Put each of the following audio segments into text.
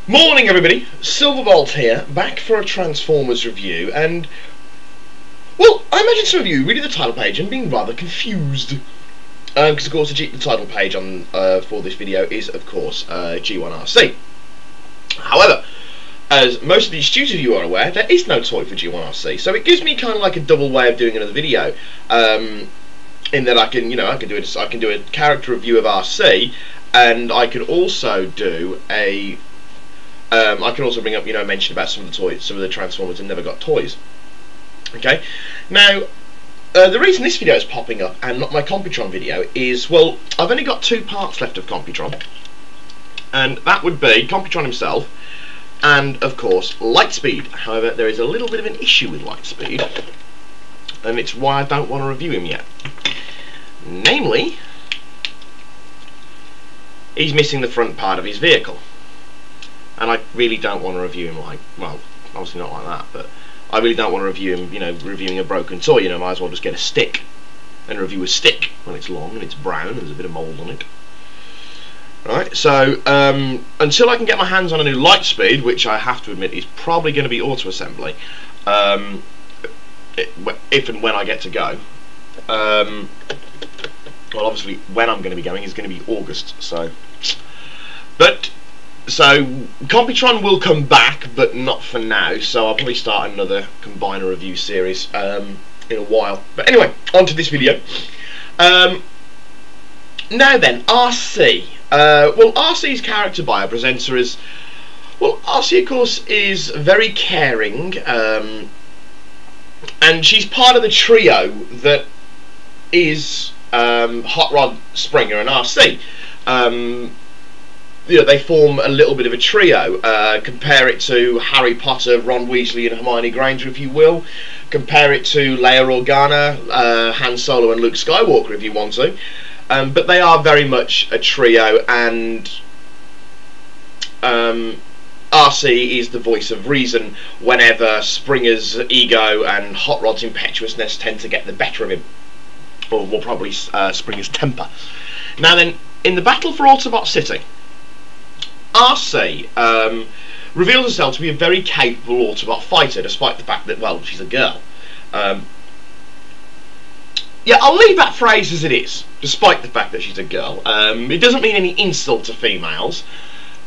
Morning everybody, Silverbolt here, back for a Transformers review, and, well, I imagine some of you reading the title page and being rather confused. Because of course the title page on for this video is, of course, G1 RC. However, as most of the astute of you are aware, there is no toy for G1 RC, so it gives me kind of like a double way of doing another video. In that I can do a character review of RC, and I could also do a I can also bring up, mention about some of the toys, some of the Transformers that never got toys. Okay, now the reason this video is popping up and not my Computron video is, well, I've only got two parts left of Computron, and that would be Computron himself and, of course, Lightspeed. However, there is a little bit of an issue with Lightspeed, and it's why I don't want to review him yet. Namely, he's missing the front part of his vehicle. And I really don't want to review him like, well, obviously not like that, but I really don't want to review him, reviewing a broken toy. Might as well just get a stick and review a stick when it's long and it's brown and there's a bit of mould on it. Right, so until I can get my hands on a new Lightspeed, which I have to admit is probably going to be auto assembly, if and when I get to go. Well, obviously when I'm going to be going is going to be August, so. So Computron will come back, but not for now, so I'll probably start another Combiner review series in a while. But anyway, on to this video. Now then, RC. Well, RC's character bio presenter is... Well, RC, of course, is very caring, and she's part of the trio that is Hot Rod, Springer and RC. They form a little bit of a trio. Compare it to Harry Potter, Ron Weasley and Hermione Granger, if you will. Compare it to Leia Organa, Han Solo and Luke Skywalker, if you want to. But they are very much a trio, and RC is the voice of reason whenever Springer's ego and Hot Rod's impetuousness tend to get the better of him. Or more probably Springer's temper. Now then, in the battle for Autobot City, RC reveals herself to be a very capable Autobot fighter, despite the fact that, well, she's a girl. Yeah, I'll leave that phrase as it is, despite the fact that she's a girl. It doesn't mean any insult to females,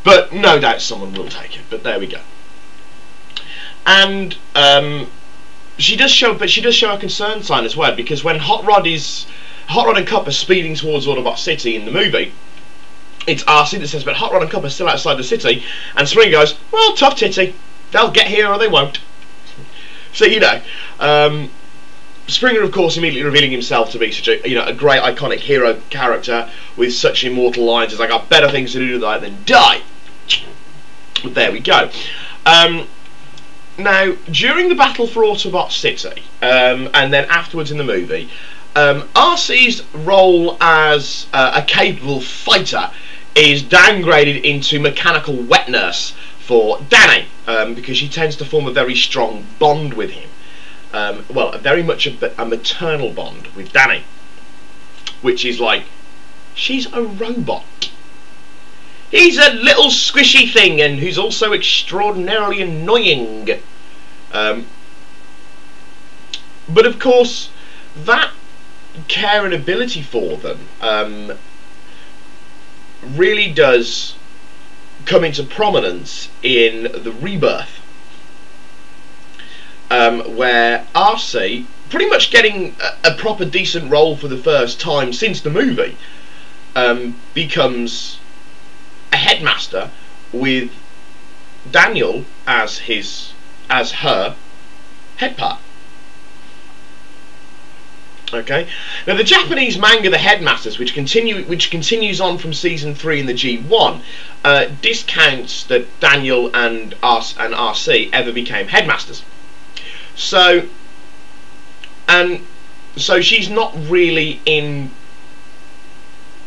but no doubt someone will take it. But there we go. And she does show a concern sign as well, because when Hot Rod and Cup are speeding towards Autobot City in the movie, it's RC that says, but Hot Rod and Cup are still outside the city, and Springer goes, well, tough titty, they'll get here or they won't. So, Springer, of course, immediately revealing himself to be such a great iconic hero character with such immortal lines as, I got better things to do tonight than die. But there we go. Now, during the battle for Autobot City, and then afterwards in the movie, RC's role as a capable fighter is downgraded into mechanical wet nurse for Danny, because she tends to form a very strong bond with him. Well, very much a maternal bond with Danny, which is like, she's a robot. He's a little squishy thing, and who's also extraordinarily annoying. But of course, that care and ability for them really does come into prominence in the Rebirth, where RC, pretty much getting a proper decent role for the first time since the movie, becomes a headmaster with Daniel as her head part. Okay. Now the Japanese manga The Headmasters, which continues on from season 3 in the G1, discounts that Daniel and RC ever became headmasters. So she's not really in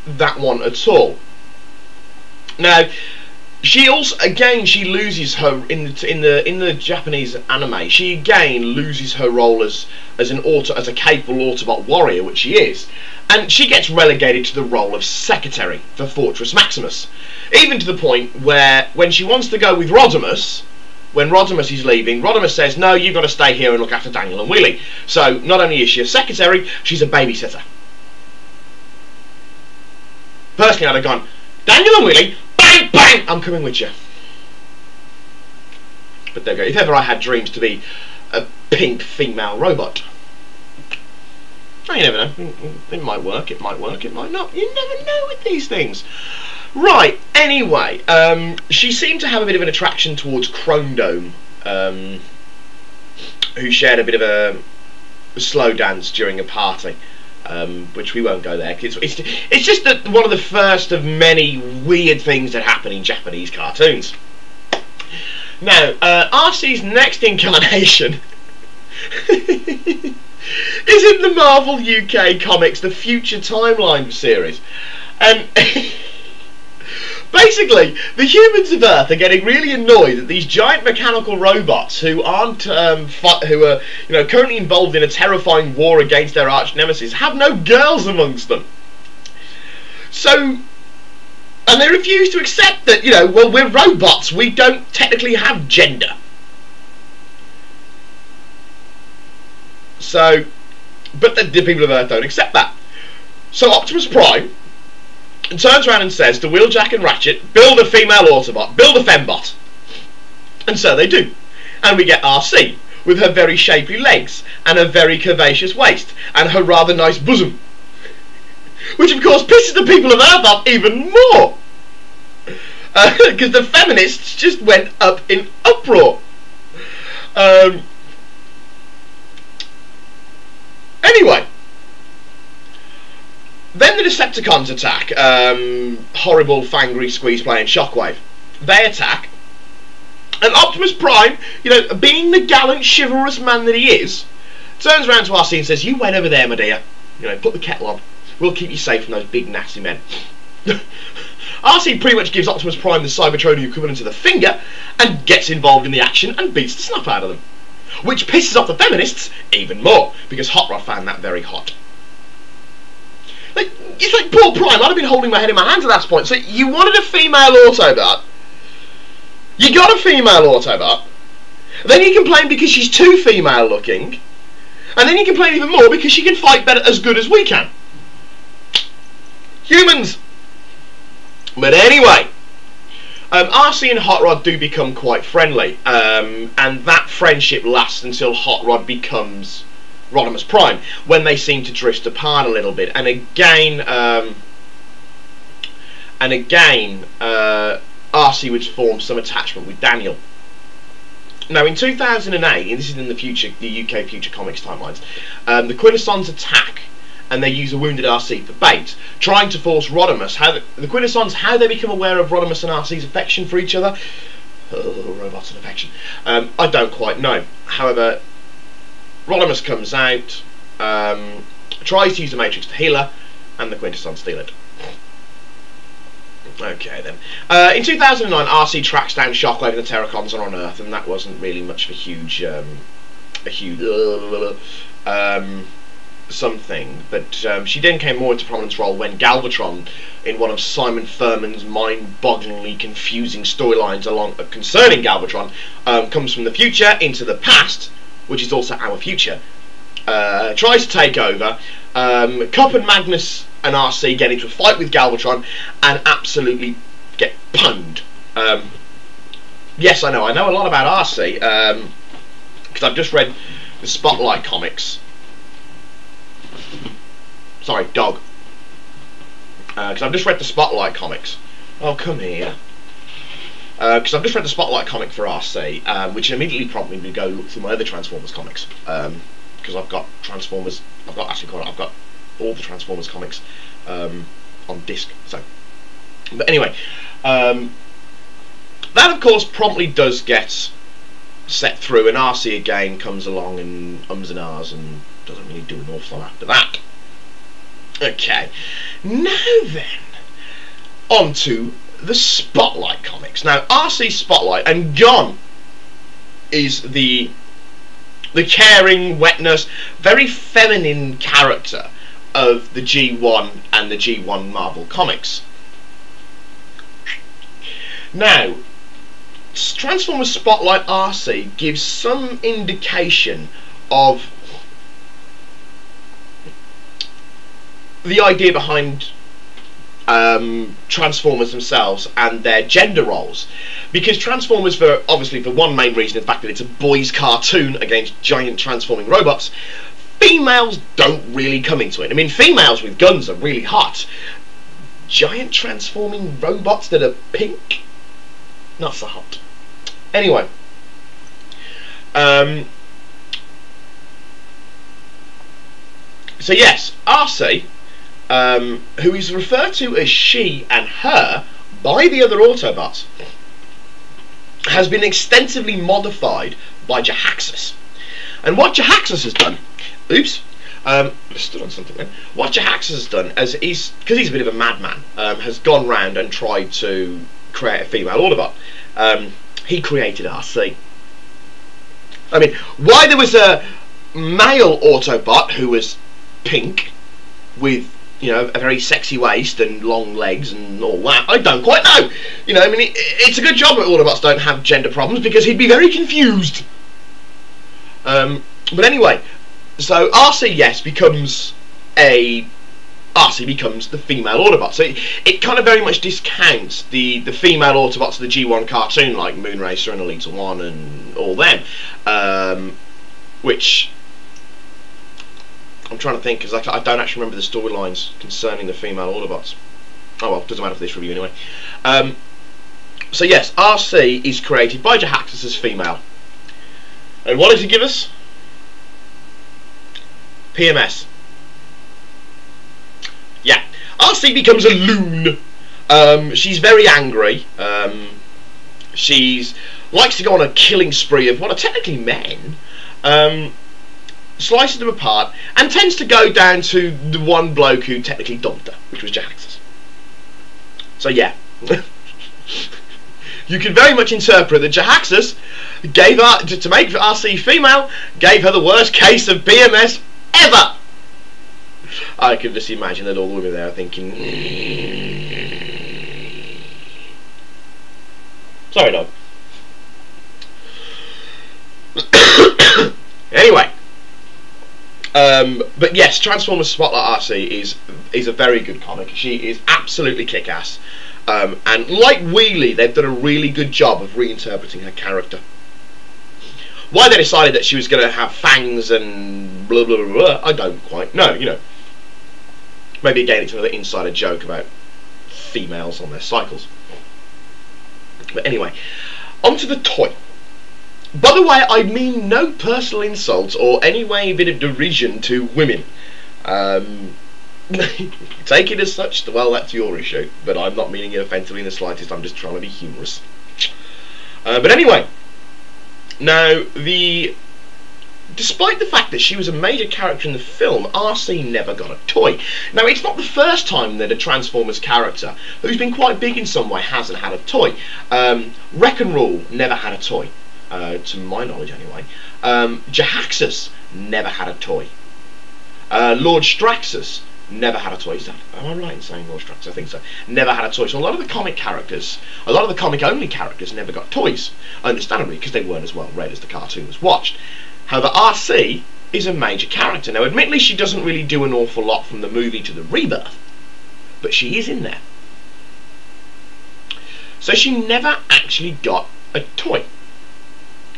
that one at all. Now, She also, again, she loses her in the Japanese anime. She again loses her role as a capable Autobot warrior, which she is, and she gets relegated to the role of secretary for Fortress Maximus, even to the point where when she wants to go with Rodimus, when Rodimus is leaving, Rodimus says, "No, you've got to stay here and look after Daniel and Wheelie." So not only is she a secretary, she's a babysitter. Personally, I'd have gone, "Daniel and Wheelie, bang, bang, I'm coming with you." But there you go. If ever I had dreams to be a pink female robot. Oh, you never know. It might work, it might work, it might not. You never know with these things. Right, anyway, she seemed to have a bit of an attraction towards Chrome Dome, who shared a bit of a slow dance during a party. Which we won't go there, because it's just one of the first of many weird things that happen in Japanese cartoons. Now, arcee's next incarnation is in the Marvel UK Comics, the Future Timeline series. And basically, the humans of Earth are getting really annoyed that these giant mechanical robots who aren't, who are, currently involved in a terrifying war against their arch nemesis, have no girls amongst them. So, and they refuse to accept that, well, we're robots, we don't technically have gender. So, but the people of Earth don't accept that. So Optimus Prime turns around and says to Wheeljack and Ratchet, "Build a female Autobot, build a fembot." And so they do. And we get Arcee, with her very shapely legs, and her very curvaceous waist, and her rather nice bosom. Which of course pisses the people of Earth off even more. Because the feminists just went up in uproar. Anyway. Then the Decepticons attack, horrible, fangry, squeeze play and Shockwave. They attack, and Optimus Prime, being the gallant, chivalrous man that he is, turns around to Arcee and says, "You wait over there, my dear. Put the kettle on. We'll keep you safe from those big, nasty men." Arcee pretty much gives Optimus Prime the Cybertronian equivalent of the finger, and gets involved in the action and beats the snot out of them. Which pisses off the feminists even more, because Hot Rod found that very hot. It's like poor Prime. I'd have been holding my head in my hands at that point. So you wanted a female Autobot, you got a female Autobot, then you complain because she's too female looking, and then you complain even more because she can fight better, as good as we can. Humans. But anyway, Arcee and Hot Rod do become quite friendly, and that friendship lasts until Hot Rod becomes Rodimus Prime, when they seem to drift apart a little bit, and again, Arcee would form some attachment with Daniel. Now, in 2008, and this is in the UK Future Comics timelines, the Quintessons attack, and they use a wounded Arcee for bait, trying to force Rodimus. The Quintessons, how they become aware of Rodimus and Arcee's affection for each other? Oh, robots and affection. I don't quite know. However, Rodimus comes out, tries to use the Matrix to heal her, and the Quintessons steal it. Okay then. In 2009, Arcee tracks down Shockwave and the Terracons are on Earth, and that wasn't really much of a huge something. But she then came more into prominence role when Galvatron, in one of Simon Furman's mind-bogglingly confusing storylines concerning Galvatron, comes from the future into the past, which is also our future, tries to take over. Cup and Magnus and Arcee get into a fight with Galvatron and absolutely get pwned. Yes, I know a lot about Arcee, because I've just read the Spotlight comics. Sorry, dog. Because I've just read the Spotlight comics. Oh, come here. Because I've just read the Spotlight comic for Arcee, which immediately prompted me to go look through my other Transformers comics. Because I've got Transformers, I've got all the Transformers comics on disc. So, but anyway, that of course promptly does get set through, and Arcee again comes along and ums and ahs and doesn't really do an awful lot after that. Okay, now then, on to the Spotlight comics. Now, RC Spotlight, and John is the caring, wetness, very feminine character of the G1 and the G1 Marvel comics. Now, Transformers Spotlight RC gives some indication of the idea behind Transformers themselves and their gender roles, because Transformers, obviously for one main reason, the fact that it's a boys' cartoon against giant transforming robots, females don't really come into it. I mean, females with guns are really hot. Giant transforming robots that are pink? Not so hot. Anyway, so yes, RC, who is referred to as she and her by the other Autobots, has been extensively modified by Jahaxus. And what Jahaxus has done, oops, I stood on something then. What Jahaxus has done, because he's a bit of a madman, has gone round and tried to create a female Autobot. He created RC. I mean, why there was a male Autobot who was pink with, you know, a very sexy waist and long legs and all that, I don't quite know. You know, I mean, it's a good job that Autobots don't have gender problems, because he'd be very confused. But anyway, so RC, yes, becomes the female Autobot. So it kind of very much discounts the female Autobots of the G1 cartoon, like Moonracer and Elita 1 and all them, which I'm trying to think, because I don't actually remember the storylines concerning the female Autobots. Oh well, doesn't matter for this review anyway. So yes, RC is created by Jahaxus as female. And what does he give us? PMS. Yeah, RC becomes a loon. She's very angry. She's likes to go on a killing spree of what are technically men. Slices them apart and tends to go down to the one bloke who technically dumped her, which was Jahaxus. So yeah, you can very much interpret that Jahaxus gave her, to make RC female, gave her the worst case of PMS ever. I can just imagine that all the women there are thinking, sorry, dog. Anyway, but yes, Transformers Spotlight RC is a very good comic. She is absolutely kick-ass, and like Wheelie, they've done a really good job of reinterpreting her character. Why they decided that she was going to have fangs and blah blah blah blah, I don't quite know. You know, maybe again it's another insider joke about females on their cycles. But anyway, onto the toy. By the way, I mean no personal insults or any way bit of derision to women. Take it as such, well, that's your issue, but I'm not meaning it offensively in the slightest, I'm just trying to be humorous. But anyway, now, despite the fact that she was a major character in the film, RC never got a toy. Now, it's not the first time that a Transformers character, who's been quite big in some way, hasn't had a toy. Wreck-N Roll never had a toy. To my knowledge anyway. Jahaxus never had a toy. Lord Straxus never had a toy. Am I right in saying Lord Straxus? I think so. Never had a toy. So a lot of the comic characters, a lot of the comic only characters never got toys, understandably, because they weren't as well read as the cartoon was watched. However, RC is a major character. Now admittedly she doesn't really do an awful lot from the movie to the Rebirth, but she is in there. So she never actually got a toy.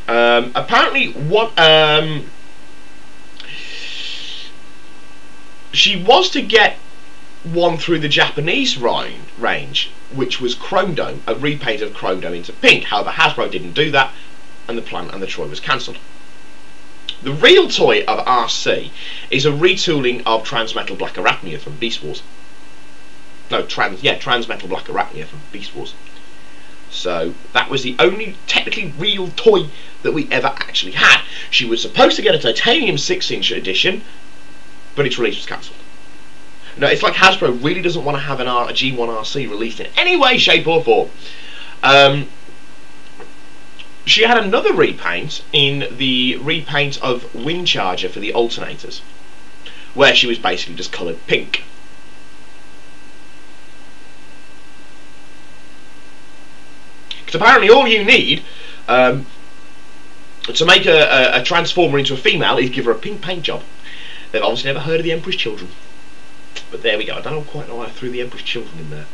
Apparently, she was to get one through the Japanese range, which was Chrome Dome, a repaint of Chrome Dome into pink. However, Hasbro didn't do that, and the plan and the toy was cancelled. The real toy of RC is a retooling of Transmetal Black Arachnia from Beast Wars. No, Transmetal Black Arachnia from Beast Wars. So that was the only technically real toy that we ever actually had. She was supposed to get a titanium 6-inch edition, but its release was cancelled. No, it's like Hasbro really doesn't want to have a G1 RC released in any way, shape or form. She had another repaint in the repaint of Windcharger for the alternators, where she was basically just coloured pink. Because apparently all you need to make a Transformer into a female is give her a pink paint job. They've obviously never heard of the Emperor's Children. But there we go. I don't quite know why I threw the Emperor's Children in there.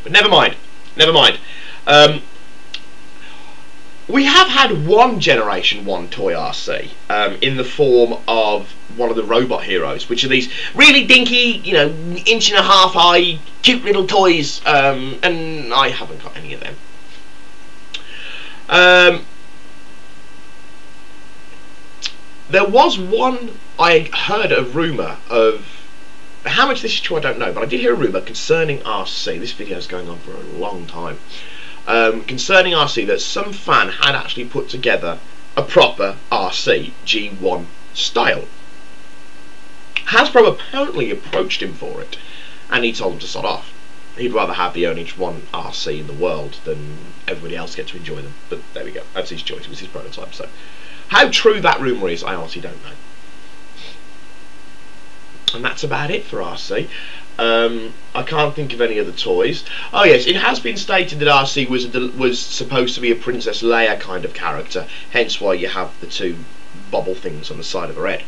But never mind. Never mind. We have had one Generation 1 toy RC in the form of one of the robot heroes, which are these really dinky, you know, 1.5 inch high, cute little toys, and I haven't got any of them. There was one, I heard a rumour of, how much this is true I don't know, but I did hear a rumour concerning RC. This video is going on for a long time. Concerning RC, that some fan had actually put together a proper RC G1 style. Hasbro apparently approached him for it, and he told them to sod off. He'd rather have the only one RC in the world than everybody else get to enjoy them. But there we go, that's his choice, it was his prototype. So how true that rumour is, I honestly don't know. And that's about it for RC. I can't think of any other toys. Oh yes, it has been stated that RC was supposed to be a Princess Leia kind of character, hence why you have the two bobble things on the side of her head.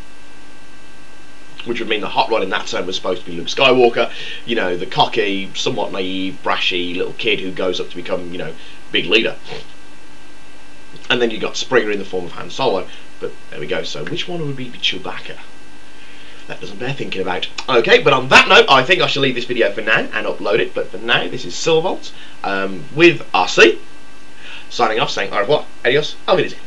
Which would mean the hot rod in that term was supposed to be Luke Skywalker, you know, the cocky, somewhat naive, brashy little kid who goes up to become, you know, big leader. And then you got Springer in the form of Han Solo. But there we go. So which one would be Chewbacca? That doesn't bear thinking about. Okay, but on that note, I think I shall leave this video for now and upload it. But for now, this is Silverbolt with RC. Signing off, saying au revoir, adios, auf Wiedersehen.